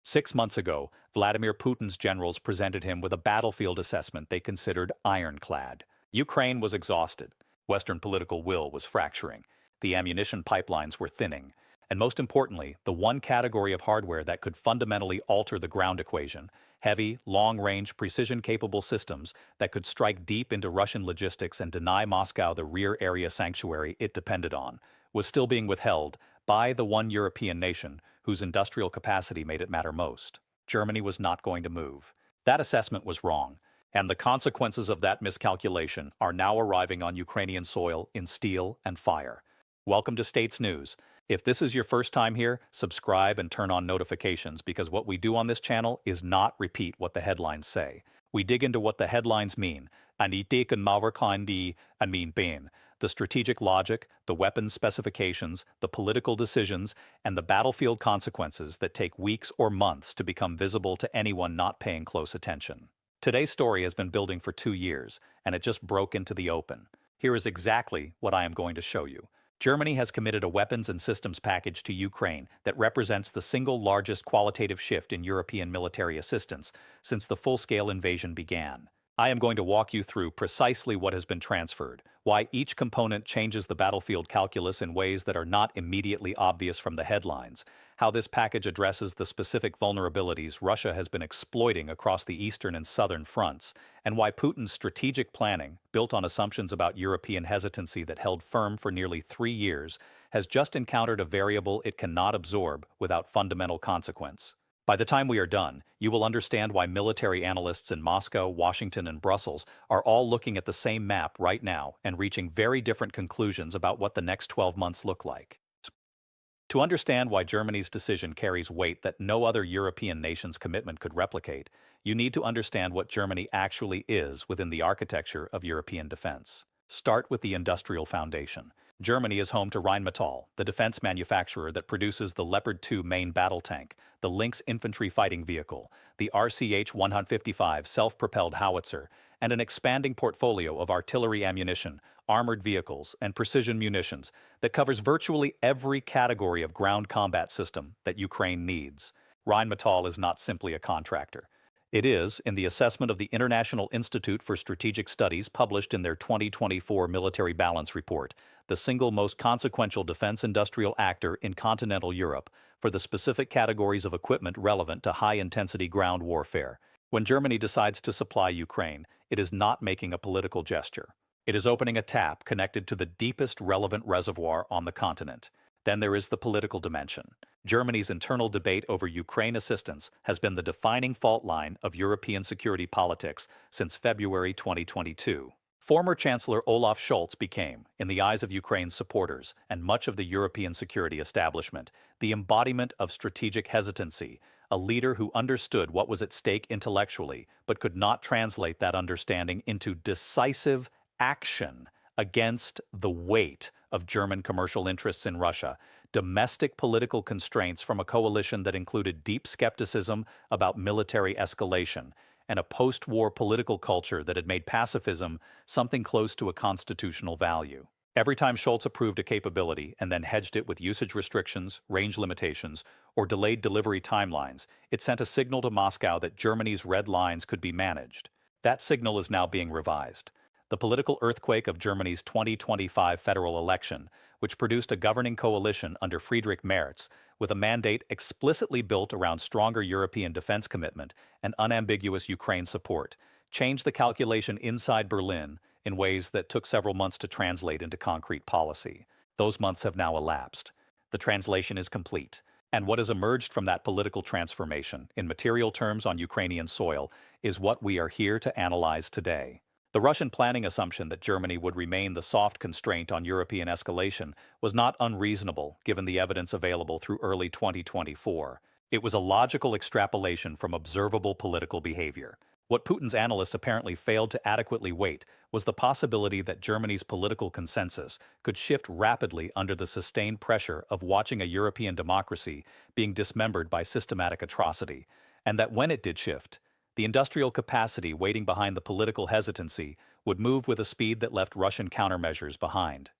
6 months ago, Vladimir Putin's generals presented him with a battlefield assessment they considered ironclad. Ukraine was exhausted. Western political will was fracturing. The ammunition pipelines were thinning. And most importantly, the one category of hardware that could fundamentally alter the ground equation, heavy, long-range, precision-capable systems that could strike deep into Russian logistics and deny Moscow the rear area sanctuary it depended on, was still being withheld by the one European nation whose industrial capacity made it matter most. Germany was not going to move. That assessment was wrong, and the consequences of that miscalculation are now arriving on Ukrainian soil in steel and fire. Welcome to States News. If this is your first time here, subscribe and turn on notifications because what we do on this channel is not repeat what the headlines say. We dig into what the headlines mean, and the strategic logic, the weapons specifications, the political decisions, and the battlefield consequences that take weeks or months to become visible to anyone not paying close attention. Today's story has been building for 2 years, and it just broke into the open. Here is exactly what I am going to show you. Germany has committed a weapons and systems package to Ukraine that represents the single largest qualitative shift in European military assistance since the full-scale invasion began. I am going to walk you through precisely what has been transferred, why each component changes the battlefield calculus in ways that are not immediately obvious from the headlines, how this package addresses the specific vulnerabilities Russia has been exploiting across the eastern and southern fronts, and why Putin's strategic planning, built on assumptions about European hesitancy that held firm for nearly 3 years, has just encountered a variable it cannot absorb without fundamental consequence. By the time we are done, you will understand why military analysts in Moscow, Washington, and Brussels are all looking at the same map right now and reaching very different conclusions about what the next 12 months look like. To understand why Germany's decision carries weight that no other European nation's commitment could replicate, you need to understand what Germany actually is within the architecture of European defense. Start with the industrial foundation. Germany is home to Rheinmetall, the defense manufacturer that produces the Leopard 2 main battle tank, the Lynx infantry fighting vehicle, the RCH-155 self-propelled howitzer, and an expanding portfolio of artillery ammunition, armored vehicles, and precision munitions that covers virtually every category of ground combat system that Ukraine needs. Rheinmetall is not simply a contractor. It is, in the assessment of the International Institute for Strategic Studies published in their 2024 Military Balance Report, the single most consequential defense industrial actor in continental Europe for the specific categories of equipment relevant to high-intensity ground warfare. When Germany decides to supply Ukraine, it is not making a political gesture. It is opening a tap connected to the deepest relevant reservoir on the continent. Then there is the political dimension. Germany's internal debate over Ukraine assistance has been the defining fault line of European security politics since February 2022. Former Chancellor Olaf Scholz became, in the eyes of Ukraine's supporters and much of the European security establishment, the embodiment of strategic hesitancy, a leader who understood what was at stake intellectually but could not translate that understanding into decisive action against the weight of German commercial interests in Russia, domestic political constraints from a coalition that included deep skepticism about military escalation, and a post-war political culture that had made pacifism something close to a constitutional value. Every time Scholz approved a capability and then hedged it with usage restrictions, range limitations, or delayed delivery timelines, it sent a signal to Moscow that Germany's red lines could be managed. That signal is now being revised. The political earthquake of Germany's 2025 federal election, which produced a governing coalition under Friedrich Merz with a mandate explicitly built around stronger European defense commitment and unambiguous Ukraine support, changed the calculation inside Berlin in ways that took several months to translate into concrete policy. Those months have now elapsed. The translation is complete, and what has emerged from that political transformation, in material terms on Ukrainian soil, is what we are here to analyze today. The Russian planning assumption that Germany would remain the soft constraint on European escalation was not unreasonable given the evidence available through early 2024. It was a logical extrapolation from observable political behavior. What Putin's analysts apparently failed to adequately weight was the possibility that Germany's political consensus could shift rapidly under the sustained pressure of watching a European democracy being dismembered by systematic atrocity, and that when it did shift, the industrial capacity waiting behind the political hesitancy would move with a speed that left Russian countermeasures behind.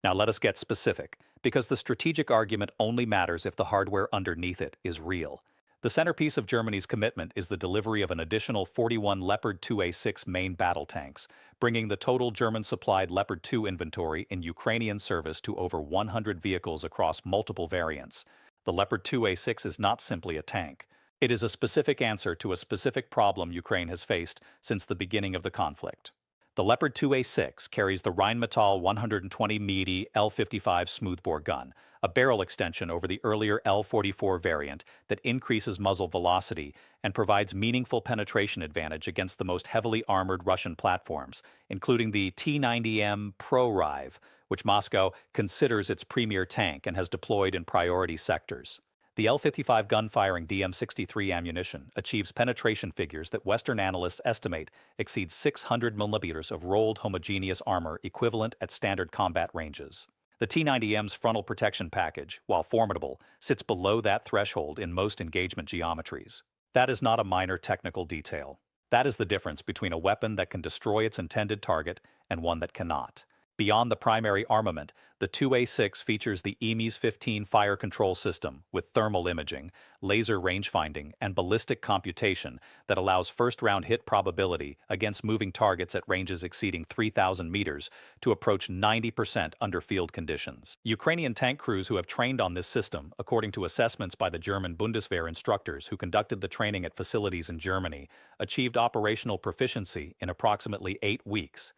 Now let us get specific, because the strategic argument only matters if the hardware underneath it is real. The centerpiece of Germany's commitment is the delivery of an additional 41 Leopard 2A6 main battle tanks, bringing the total German-supplied Leopard 2 inventory in Ukrainian service to over 100 vehicles across multiple variants. The Leopard 2A6 is not simply a tank. It is a specific answer to a specific problem Ukraine has faced since the beginning of the conflict. The Leopard 2A6 carries the Rheinmetall 120 mm L55 smoothbore gun, a barrel extension over the earlier L44 variant that increases muzzle velocity and provides meaningful penetration advantage against the most heavily armored Russian platforms, including the T-90M Proryev, which Moscow considers its premier tank and has deployed in priority sectors. The L-55 gun-firing DM-63 ammunition achieves penetration figures that Western analysts estimate exceed 600 millimeters of rolled homogeneous armor equivalent at standard combat ranges. The T-90M's frontal protection package, while formidable, sits below that threshold in most engagement geometries. That is not a minor technical detail. That is the difference between a weapon that can destroy its intended target and one that cannot. Beyond the primary armament, the 2A6 features the EMES-15 fire control system with thermal imaging, laser rangefinding, and ballistic computation that allows first-round hit probability against moving targets at ranges exceeding 3,000 meters to approach 90% under field conditions. Ukrainian tank crews who have trained on this system, according to assessments by the German Bundeswehr instructors who conducted the training at facilities in Germany, achieved operational proficiency in approximately 8 weeks.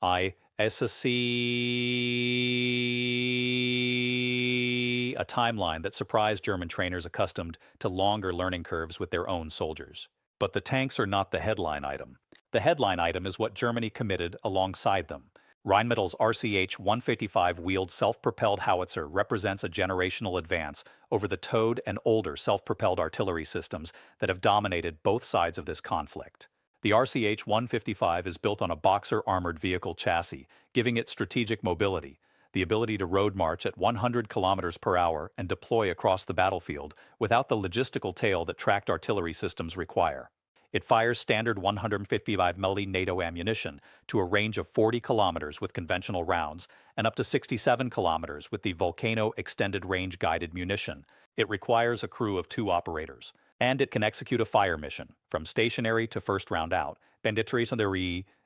SSC, a timeline that surprised German trainers accustomed to longer learning curves with their own soldiers. But the tanks are not the headline item. The headline item is what Germany committed alongside them. Rheinmetall's RCH-155 wheeled self-propelled howitzer represents a generational advance over the towed and older self-propelled artillery systems that have dominated both sides of this conflict. The RCH-155 is built on a Boxer armored vehicle chassis, giving it strategic mobility, the ability to road march at 100 kilometers per hour and deploy across the battlefield without the logistical tail that tracked artillery systems require. It fires standard 155 mm NATO ammunition to a range of 40 kilometers with conventional rounds and up to 67 kilometers with the Volcano extended range guided munition. It requires a crew of 2 operators. And it can execute a fire mission, from stationary to first round out, banditry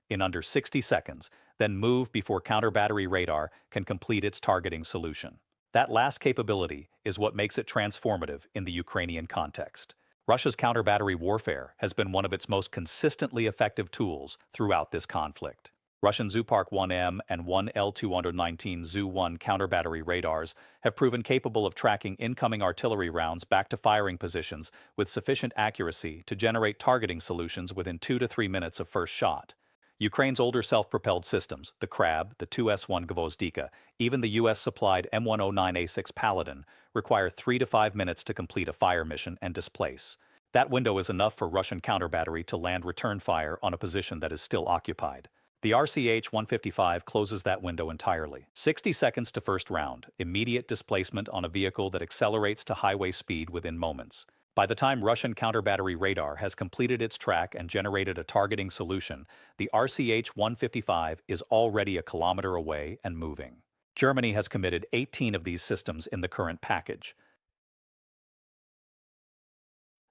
in under 60 seconds, then move before counter-battery radar can complete its targeting solution. That last capability is what makes it transformative in the Ukrainian context. Russia's counter-battery warfare has been one of its most consistently effective tools throughout this conflict. Russian Zoopark-1M and 1L219 Zoo-1 counter-battery radars have proven capable of tracking incoming artillery rounds back to firing positions with sufficient accuracy to generate targeting solutions within 2 to 3 minutes of first shot. Ukraine's older self-propelled systems, the Krab, the 2S-1 Gvozdika, even the US-supplied M109A6 Paladin, require 3 to 5 minutes to complete a fire mission and displace. That window is enough for Russian counter-battery to land return fire on a position that is still occupied. The RCH-155 closes that window entirely. 60 seconds to first round, immediate displacement on a vehicle that accelerates to highway speed within moments. By the time Russian counter-battery radar has completed its track and generated a targeting solution, the RCH-155 is already a kilometer away and moving. Germany has committed 18 of these systems in the current package.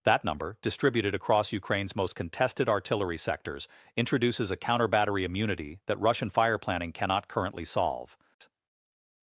That number, distributed across Ukraine's most contested artillery sectors, introduces a counter-battery immunity that Russian fire planning cannot currently solve.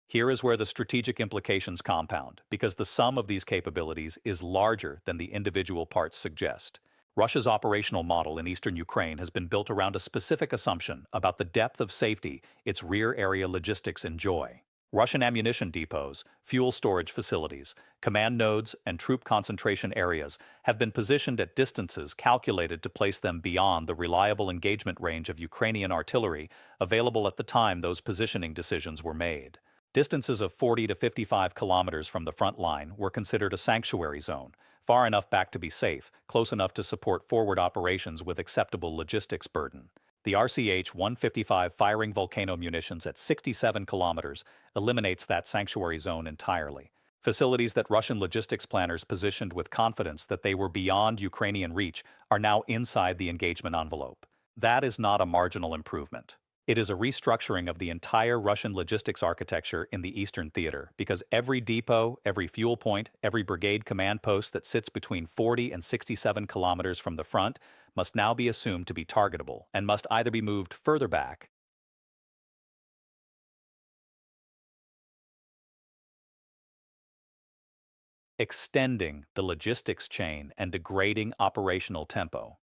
Here is where the strategic implications compound, because the sum of these capabilities is larger than the individual parts suggest. Russia's operational model in eastern Ukraine has been built around a specific assumption about the depth of safety its rear area logistics enjoy. Russian ammunition depots, fuel storage facilities, command nodes, and troop concentration areas have been positioned at distances calculated to place them beyond the reliable engagement range of Ukrainian artillery available at the time those positioning decisions were made. Distances of 40 to 55 kilometers from the front line were considered a sanctuary zone, far enough back to be safe, close enough to support forward operations with acceptable logistics burden. The RCH-155 firing Volcano munitions at 67 kilometers eliminates that sanctuary zone entirely. Facilities that Russian logistics planners positioned with confidence that they were beyond Ukrainian reach are now inside the engagement envelope. That is not a marginal improvement. It is a restructuring of the entire Russian logistics architecture in the Eastern Theater, because every depot, every fuel point, every brigade command post that sits between 40 and 67 kilometers from the front must now be assumed to be targetable and must either be moved further back, extending the logistics chain and degrading operational tempo,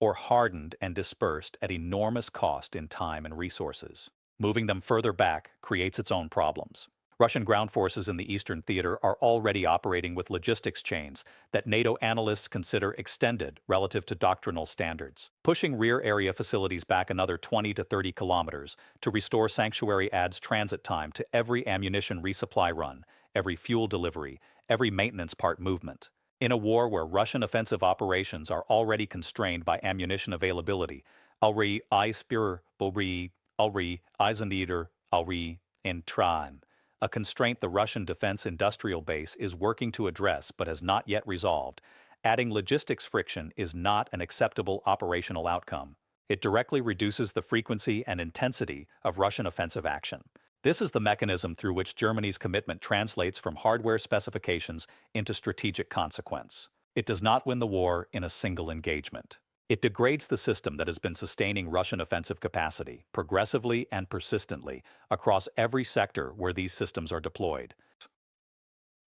or hardened and dispersed at enormous cost in time and resources. Moving them further back creates its own problems. Russian ground forces in the Eastern Theater are already operating with logistics chains that NATO analysts consider extended relative to doctrinal standards. Pushing rear area facilities back another 20 to 30 kilometers to restore sanctuary adds transit time to every ammunition resupply run, every fuel delivery, every maintenance part movement. In a war where Russian offensive operations are already constrained by ammunition availability, already Eispir, Bobri, already Eiseneder, already in Tran, a constraint the Russian defense industrial base is working to address but has not yet resolved, adding logistics friction is not an acceptable operational outcome. It directly reduces the frequency and intensity of Russian offensive action. This is the mechanism through which Germany's commitment translates from hardware specifications into strategic consequence. It does not win the war in a single engagement. It degrades the system that has been sustaining Russian offensive capacity, progressively and persistently, across every sector where these systems are deployed.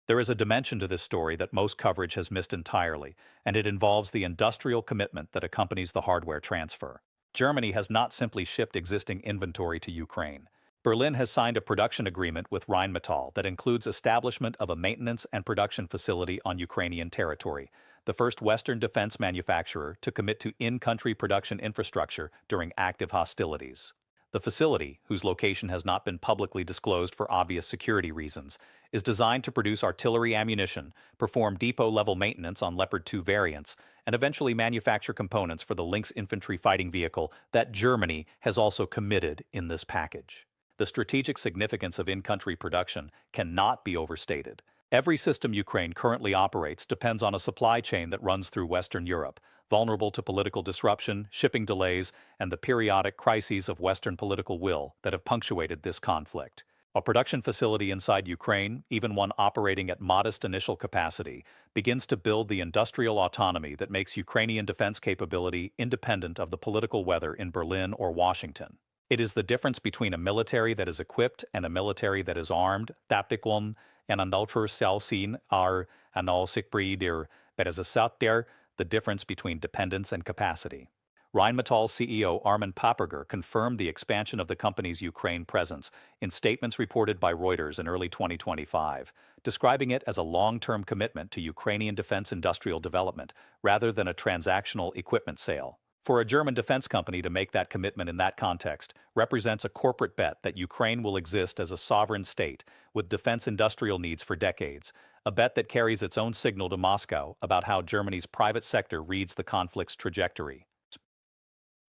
There is a dimension to this story that most coverage has missed entirely, and it involves the industrial commitment that accompanies the hardware transfer. Germany has not simply shipped existing inventory to Ukraine. Berlin has signed a production agreement with Rheinmetall that includes establishment of a maintenance and production facility on Ukrainian territory, the first Western defense manufacturer to commit to in-country production infrastructure during active hostilities. The facility, whose location has not been publicly disclosed for obvious security reasons, is designed to produce artillery ammunition, perform depot-level maintenance on Leopard 2 variants, and eventually manufacture components for the Lynx infantry fighting vehicle that Germany has also committed in this package. The strategic significance of in-country production cannot be overstated. Every system Ukraine currently operates depends on a supply chain that runs through Western Europe, vulnerable to political disruption, shipping delays, and the periodic crises of Western political will that have punctuated this conflict. A production facility inside Ukraine, even one operating at modest initial capacity, begins to build the industrial autonomy that makes Ukrainian defense capability independent of the political weather in Berlin or Washington. It is the difference between a military that is equipped and a military that is armed, tactical, and an ultra-selsin are analsikbrider, but as a sattir, the difference between dependence and capacity. Rheinmetall CEO Armin Paperger confirmed the expansion of the company's Ukraine presence in statements reported by Reuters in early 2025, describing it as a long-term commitment to Ukrainian defense industrial development rather than a transactional equipment sale. For a German defense company to make that commitment in that context represents a corporate bet that Ukraine will exist as a sovereign state with defense industrial needs for decades, a bet that carries its own signal to Moscow about how Germany's private sector reads the conflict's trajectory.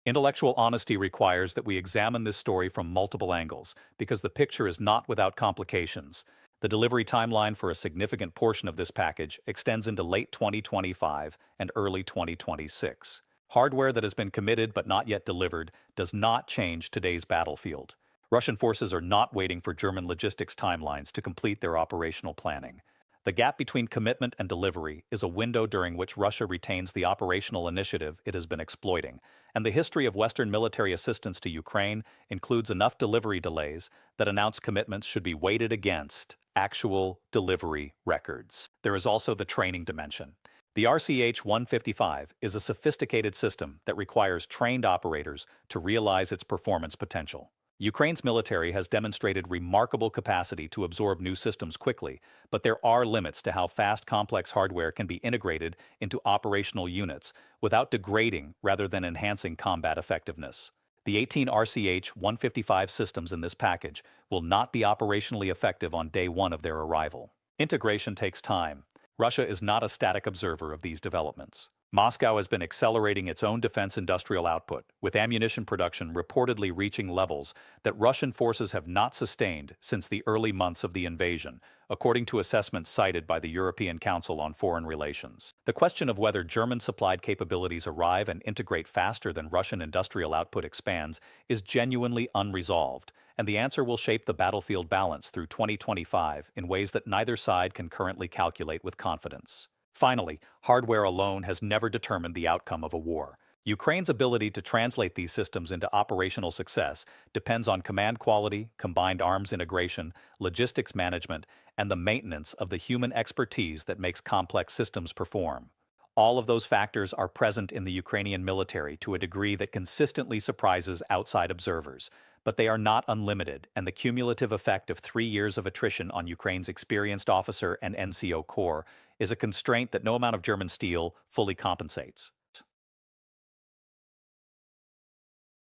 Intellectual honesty requires that we examine this story from multiple angles, because the picture is not without complications. The delivery timeline for a significant portion of this package extends into late 2025 and early 2026. Hardware that has been committed but not yet delivered does not change today's battlefield. Russian forces are not waiting for German logistics timelines to complete their operational planning. The gap between commitment and delivery is a window during which Russia retains the operational initiative it has been exploiting, and the history of Western military assistance to Ukraine includes enough delivery delays that announced commitments should be weighted against actual delivery records. There is also the training dimension. The RCH-155 is a sophisticated system that requires trained operators to realize its performance potential. Ukraine's military has demonstrated remarkable capacity to absorb new systems quickly, but there are limits to how fast complex hardware can be integrated into operational units without degrading rather than enhancing combat effectiveness. The 18 RCH-155 systems in this package will not be operationally effective on day one of their arrival. Integration takes time. Russia is not a static observer of these developments. Moscow has been accelerating its own defense industrial output, with ammunition production reportedly reaching levels that Russian forces have not sustained since the early months of the invasion, according to assessments cited by the European Council on Foreign Relations. The question of whether German-supplied capabilities arrive and integrate faster than Russian industrial output expands is genuinely unresolved, and the answer will shape the battlefield balance through 2025 in ways that neither side can currently calculate with confidence. Finally, hardware alone has never determined the outcome of a war. Ukraine's ability to translate these systems into operational success depends on command quality, combined arms integration, logistics management, and the maintenance of the human expertise that makes complex systems perform. All of those factors are present in the Ukrainian military to a degree that consistently surprises outside observers, but they are not unlimited, and the cumulative effect of 3 years of attrition on Ukraine's experienced officer and NCO corps is a constraint that no amount of German steel fully compensates.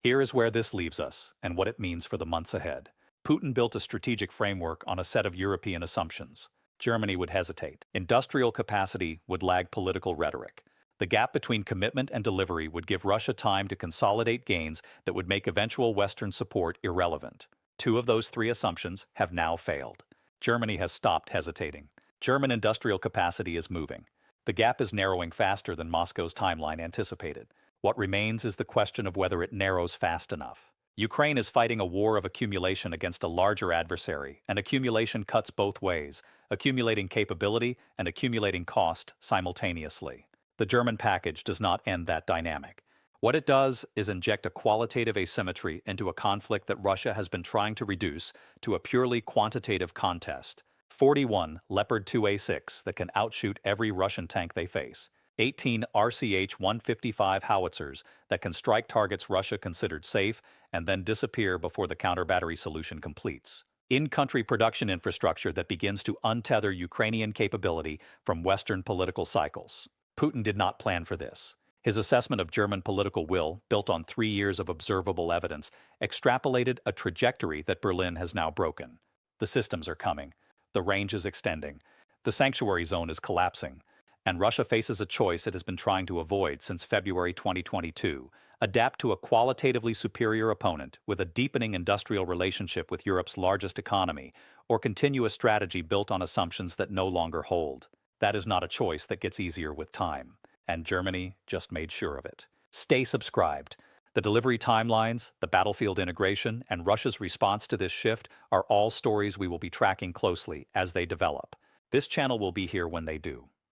Here is where this leaves us, and what it means for the months ahead. Putin built a strategic framework on a set of European assumptions. Germany would hesitate. Industrial capacity would lag political rhetoric. The gap between commitment and delivery would give Russia time to consolidate gains that would make eventual Western support irrelevant. 2 of those 3 assumptions have now failed. Germany has stopped hesitating. German industrial capacity is moving. The gap is narrowing faster than Moscow's timeline anticipated. What remains is the question of whether it narrows fast enough. Ukraine is fighting a war of accumulation against a larger adversary, and accumulation cuts both ways, accumulating capability and accumulating cost simultaneously. The German package does not end that dynamic. What it does is inject a qualitative asymmetry into a conflict that Russia has been trying to reduce to a purely quantitative contest. 41 Leopard 2A6 that can outshoot every Russian tank they face. 18 RCH-155 howitzers that can strike targets Russia considered safe and then disappear before the counter-battery solution completes. In-country production infrastructure that begins to untether Ukrainian capability from Western political cycles. Putin did not plan for this. His assessment of German political will, built on 3 years of observable evidence, extrapolated a trajectory that Berlin has now broken. The systems are coming. The range is extending. The sanctuary zone is collapsing. And Russia faces a choice it has been trying to avoid since February 2022, adapt to a qualitatively superior opponent with a deepening industrial relationship with Europe's largest economy, or continue a strategy built on assumptions that no longer hold. That is not a choice that gets easier with time, and Germany just made sure of it. Stay subscribed. The delivery timelines, the battlefield integration, and Russia's response to this shift are all stories we will be tracking closely as they develop. This channel will be here when they do.